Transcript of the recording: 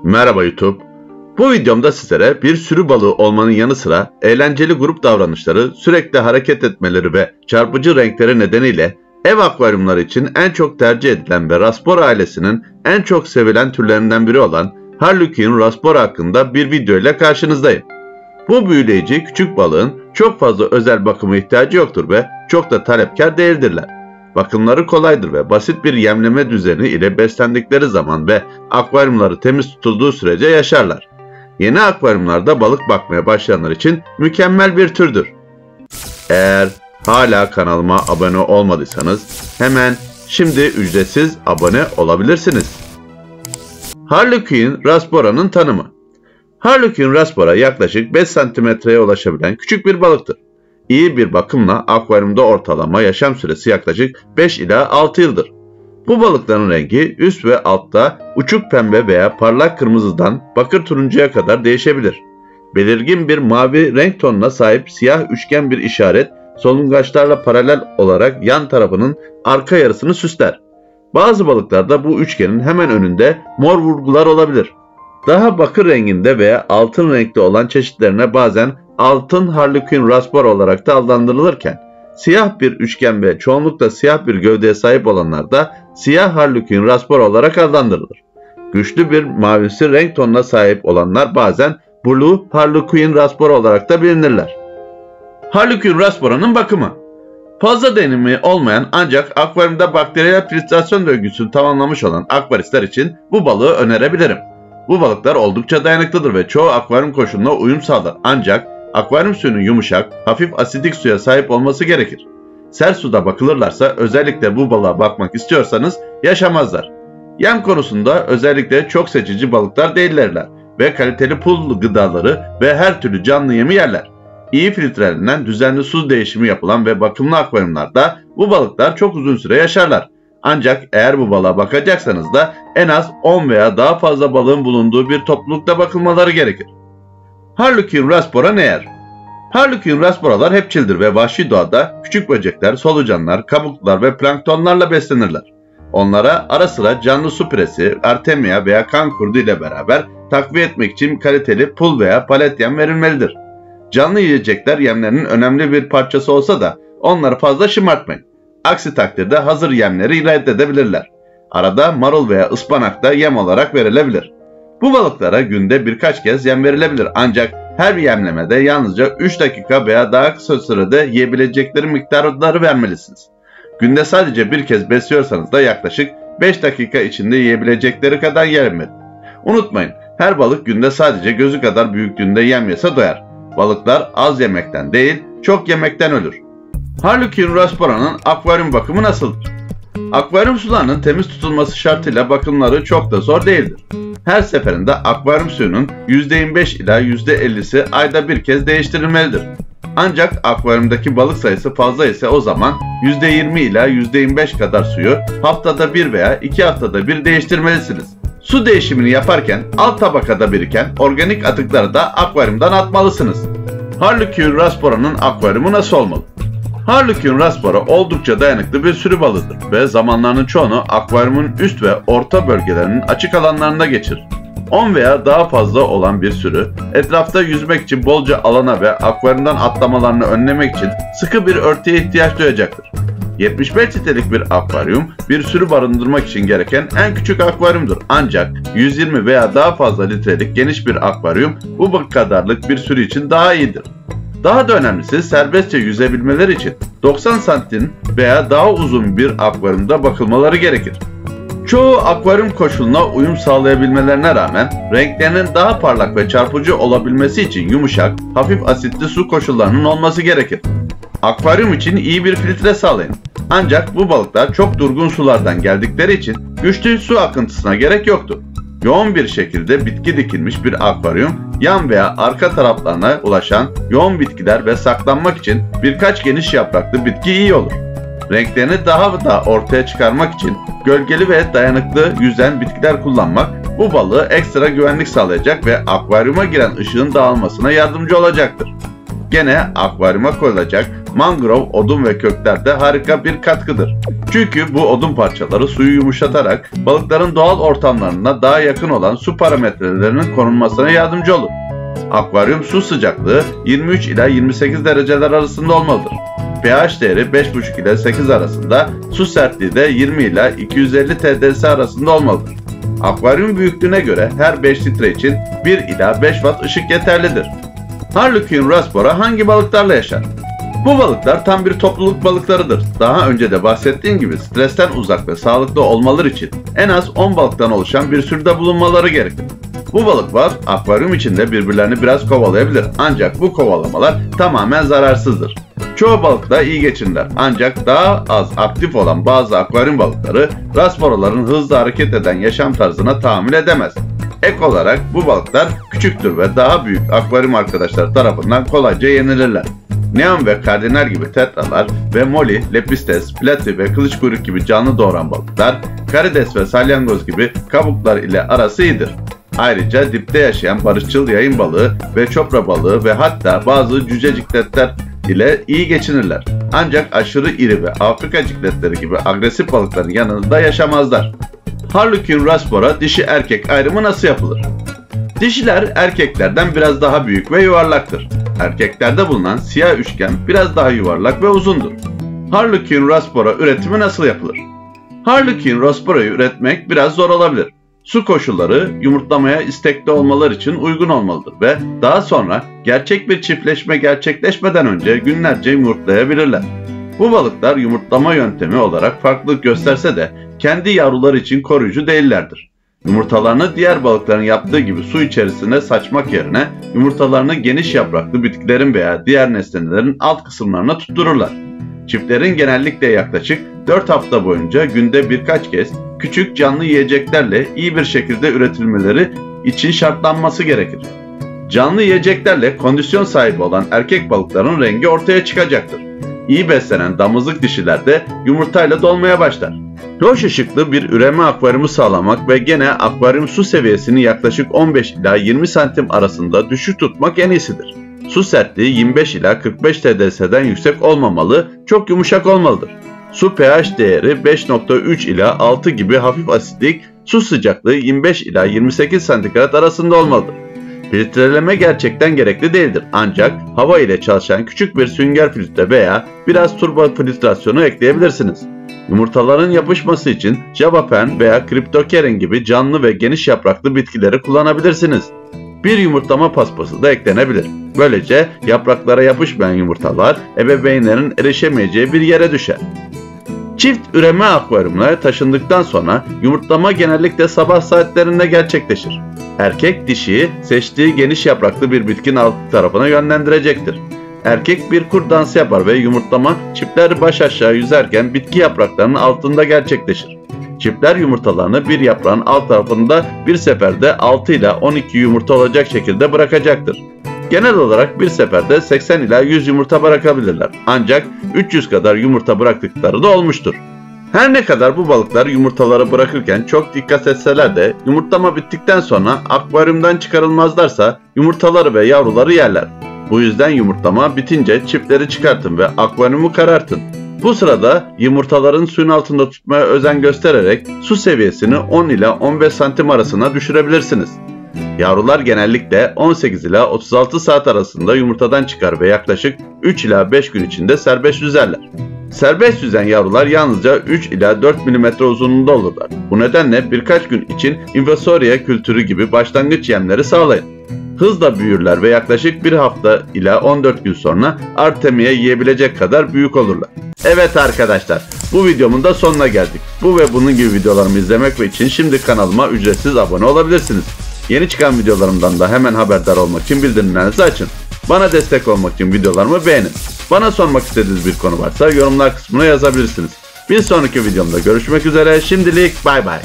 Merhaba YouTube. Bu videomda sizlere bir sürü balığı olmanın yanı sıra eğlenceli grup davranışları, sürekli hareket etmeleri ve çarpıcı renkleri nedeniyle ev akvaryumları için en çok tercih edilen ve Raspora ailesinin en çok sevilen türlerinden biri olan Harlequin Raspora hakkında bir video ile karşınızdayım. Bu büyüleyici küçük balığın çok fazla özel bakıma ihtiyacı yoktur ve çok da talepkar değildirler. Bakımları kolaydır ve basit bir yemleme düzeni ile beslendikleri zaman ve akvaryumları temiz tutulduğu sürece yaşarlar. Yeni akvaryumlarda balık bakmaya başlayanlar için mükemmel bir türdür. Eğer hala kanalıma abone olmadıysanız hemen şimdi ücretsiz abone olabilirsiniz. Harlequin Raspora'nın tanımı. Harlequin Raspora yaklaşık 5 santimetreye ulaşabilen küçük bir balıktır. İyi bir bakımla akvaryumda ortalama yaşam süresi yaklaşık 5 ila 6 yıldır. Bu balıkların rengi üst ve altta uçuk pembe veya parlak kırmızıdan bakır turuncuya kadar değişebilir. Belirgin bir mavi renk tonuna sahip siyah üçgen bir işaret solungaçlarla paralel olarak yan tarafının arka yarısını süsler. Bazı balıklarda bu üçgenin hemen önünde mor vurgular olabilir. Daha bakır renginde veya altın renkli olan çeşitlerine bazen altın Harlequin Raspora olarak da adlandırılırken, siyah bir üçgen ve çoğunlukla siyah bir gövdeye sahip olanlar da siyah Harlequin Raspora olarak adlandırılır. Güçlü bir mavimsi renk tonuna sahip olanlar bazen Blue Harlequin Raspora olarak da bilinirler. Harlequin Raspora'nın bakımı. Fazla deneyimi olmayan ancak akvaryumda bakteriyel filtrasyon döngüsünü tamamlamış olan akvaristler için bu balığı önerebilirim. Bu balıklar oldukça dayanıklıdır ve çoğu akvaryum koşuluna uyum sağlar, ancak akvaryum suyunun yumuşak, hafif asidik suya sahip olması gerekir. Sert suda bakılırlarsa özellikle bu balığa bakmak istiyorsanız yaşamazlar. Yem konusunda özellikle çok seçici balıklar değillerler ve kaliteli pul gıdaları ve her türlü canlı yemi yerler. İyi filtrelenen düzenli su değişimi yapılan ve bakımlı akvaryumlarda bu balıklar çok uzun süre yaşarlar. Ancak eğer bu balığa bakacaksanız da en az 10 veya daha fazla balığın bulunduğu bir toplulukta bakılmaları gerekir. Harlequin Raspora ne yer? Harlequin Rasporalar hepçildir ve vahşi doğada küçük böcekler, solucanlar, kabuklular ve planktonlarla beslenirler. Onlara ara sıra canlı su piresi, artemia veya kan kurdu ile beraber takviye etmek için kaliteli pul veya palet yem verilmelidir. Canlı yiyecekler yemlerinin önemli bir parçası olsa da onları fazla şımartmayın. Aksi takdirde hazır yemleri reddedebilirler. Arada marul veya ıspanak da yem olarak verilebilir. Bu balıklara günde birkaç kez yem verilebilir, ancak her yemlemede yalnızca 3 dakika veya daha kısa sürede yiyebilecekleri miktarları vermelisiniz. Günde sadece bir kez besliyorsanız da yaklaşık 5 dakika içinde yiyebilecekleri kadar yem verin. Unutmayın, her balık günde sadece gözü kadar büyüklüğünde yem yese doyar. Balıklar az yemekten değil, çok yemekten ölür. Harlequin Raspora'nın akvaryum bakımı nasıldır? Akvaryum sularının temiz tutulması şartıyla bakımları çok da zor değildir. Her seferinde akvaryum suyunun %25 ila %50'si ayda bir kez değiştirilmelidir. Ancak akvaryumdaki balık sayısı fazla ise o zaman %20 ila %25 kadar suyu haftada bir veya 2 haftada bir değiştirmelisiniz. Su değişimini yaparken alt tabakada biriken organik atıkları da akvaryumdan atmalısınız. Harlequin Raspora'nın akvaryumu nasıl olmalı? Harlequin Raspora oldukça dayanıklı bir sürü balığıdır ve zamanlarının çoğunu akvaryumun üst ve orta bölgelerinin açık alanlarında geçirir. 10 veya daha fazla olan bir sürü, etrafta yüzmek için bolca alana ve akvaryumdan atlamalarını önlemek için sıkı bir örtüye ihtiyaç duyacaktır. 75 litrelik bir akvaryum, bir sürü barındırmak için gereken en küçük akvaryumdur. Ancak 120 veya daha fazla litrelik geniş bir akvaryum bu kadarlık bir sürü için daha iyidir. Daha da önemlisi serbestçe yüzebilmeleri için 90 santim veya daha uzun bir akvaryumda bakılmaları gerekir. Çoğu akvaryum koşuluna uyum sağlayabilmelerine rağmen renklerinin daha parlak ve çarpıcı olabilmesi için yumuşak, hafif asitli su koşullarının olması gerekir. Akvaryum için iyi bir filtre sağlayın. Ancak bu balıklar çok durgun sulardan geldikleri için güçlü su akıntısına gerek yoktur. Yoğun bir şekilde bitki dikilmiş bir akvaryum, yan veya arka taraflarına ulaşan yoğun bitkiler ve saklanmak için birkaç geniş yapraklı bitki iyi olur. Renklerini daha da ortaya çıkarmak için gölgeli ve dayanıklı yüzen bitkiler kullanmak bu balığı ekstra güvenlik sağlayacak ve akvaryuma giren ışığın dağılmasına yardımcı olacaktır. Gene akvaryuma koyulacak mangrove, odun ve köklerde harika bir katkıdır. Çünkü bu odun parçaları suyu yumuşatarak balıkların doğal ortamlarına daha yakın olan su parametrelerinin korunmasına yardımcı olur. Akvaryum su sıcaklığı 23 ila 28 dereceler arasında olmalıdır. pH değeri 5,5 ile 8 arasında, su sertliği de 20 ila 250 TDS arasında olmalıdır. Akvaryum büyüklüğüne göre her 5 litre için 1 ila 5 watt ışık yeterlidir. Harlequin rasbora hangi balıklarla yaşar? Bu balıklar tam bir topluluk balıklarıdır. Daha önce de bahsettiğim gibi stresten uzak ve sağlıklı olmaları için en az 10 balıktan oluşan bir sürüde bulunmaları gerekir. Bu balıklar akvaryum içinde birbirlerini biraz kovalayabilir, ancak bu kovalamalar tamamen zararsızdır. Çoğu balıkla iyi geçinirler, ancak daha az aktif olan bazı akvaryum balıkları rasboraların hızlı hareket eden yaşam tarzına tahammül edemez. Ek olarak bu balıklar küçüktür ve daha büyük akvaryum arkadaşları tarafından kolayca yenilirler. Neon ve kardinal gibi tetralar ve molly, lepistes, plati ve kılıçkuyruk gibi canlı doğuran balıklar, karides ve salyangoz gibi kabuklar ile arası iyidir. Ayrıca dipte yaşayan barışçıl yayın balığı ve çopra balığı ve hatta bazı cüce cikletler ile iyi geçinirler. Ancak aşırı iri ve Afrika cikletleri gibi agresif balıkların yanında yaşamazlar. Harlequin rasbora dişi erkek ayrımı nasıl yapılır? Dişiler erkeklerden biraz daha büyük ve yuvarlaktır. Erkeklerde bulunan siyah üçgen biraz daha yuvarlak ve uzundur. Harlequin rasbora üretimi nasıl yapılır? Harlequin rasborayı üretmek biraz zor olabilir. Su koşulları yumurtlamaya istekli olmaları için uygun olmalıdır ve daha sonra gerçek bir çiftleşme gerçekleşmeden önce günlerce yumurtlayabilirler. Bu balıklar yumurtlama yöntemi olarak farklılık gösterse de kendi yavruları için koruyucu değillerdir. Yumurtalarını diğer balıkların yaptığı gibi su içerisine saçmak yerine yumurtalarını geniş yapraklı bitkilerin veya diğer nesnelerin alt kısımlarına tuttururlar. Çiftlerin genellikle yaklaşık 4 hafta boyunca günde birkaç kez küçük canlı yiyeceklerle iyi bir şekilde üretilmeleri için şartlanması gerekir. Canlı yiyeceklerle kondisyon sahibi olan erkek balıkların rengi ortaya çıkacaktır. İyi beslenen damızlık dişiler de yumurtayla dolmaya başlar. Loş ışıklı bir üreme akvaryumu sağlamak ve gene akvaryum su seviyesini yaklaşık 15 ila 20 santim arasında düşük tutmak en iyisidir. Su sertliği 25 ila 45 TDS'den yüksek olmamalı, çok yumuşak olmalıdır. Su pH değeri 5,3 ila 6 gibi hafif asitlik, su sıcaklığı 25 ila 28 santigrat arasında olmalıdır. Filtreleme gerçekten gerekli değildir, ancak hava ile çalışan küçük bir sünger filtre veya biraz turbo filtrasyonu ekleyebilirsiniz. Yumurtaların yapışması için javapen veya kriptokerin gibi canlı ve geniş yapraklı bitkileri kullanabilirsiniz. Bir yumurtlama paspası da eklenebilir. Böylece yapraklara yapışmayan yumurtalar ebeveynlerin erişemeyeceği bir yere düşer. Çift üreme akvaryumuna taşındıktan sonra yumurtlama genellikle sabah saatlerinde gerçekleşir. Erkek dişiyi seçtiği geniş yapraklı bir bitkinin alt tarafına yönlendirecektir. Erkek bir kur dansı yapar ve yumurtlama çiftler baş aşağı yüzerken bitki yapraklarının altında gerçekleşir. Çiftler yumurtalarını bir yaprağın alt tarafında bir seferde 6 ila 12 yumurta olacak şekilde bırakacaktır. Genel olarak bir seferde 80 ila 100 yumurta bırakabilirler. Ancak 300 kadar yumurta bıraktıkları da olmuştur. Her ne kadar bu balıklar yumurtaları bırakırken çok dikkat etseler de yumurtlama bittikten sonra akvaryumdan çıkarılmazlarsa yumurtaları ve yavruları yerler. Bu yüzden yumurtlama bitince çiftleri çıkartın ve akvaryumu karartın. Bu sırada yumurtaların suyun altında tutmaya özen göstererek su seviyesini 10 ila 15 santim arasına düşürebilirsiniz. Yavrular genellikle 18 ila 36 saat arasında yumurtadan çıkar ve yaklaşık 3 ila 5 gün içinde serbest yüzerler. Serbest yüzen yavrular yalnızca 3 ila 4 mm uzunluğunda olurlar. Bu nedenle birkaç gün için invasoria kültürü gibi başlangıç yemleri sağlayın. Hızla büyürler ve yaklaşık 1 hafta ila 14 gün sonra artemia yiyebilecek kadar büyük olurlar. Evet arkadaşlar, bu videomun da sonuna geldik. Bu ve bunun gibi videolarımı izlemek için şimdi kanalıma ücretsiz abone olabilirsiniz. Yeni çıkan videolarımdan da hemen haberdar olmak için bildirimlerinizi açın. Bana destek olmak için videolarımı beğenin. Bana sormak istediğiniz bir konu varsa yorumlar kısmına yazabilirsiniz. Bir sonraki videomda görüşmek üzere. Şimdilik bay bay.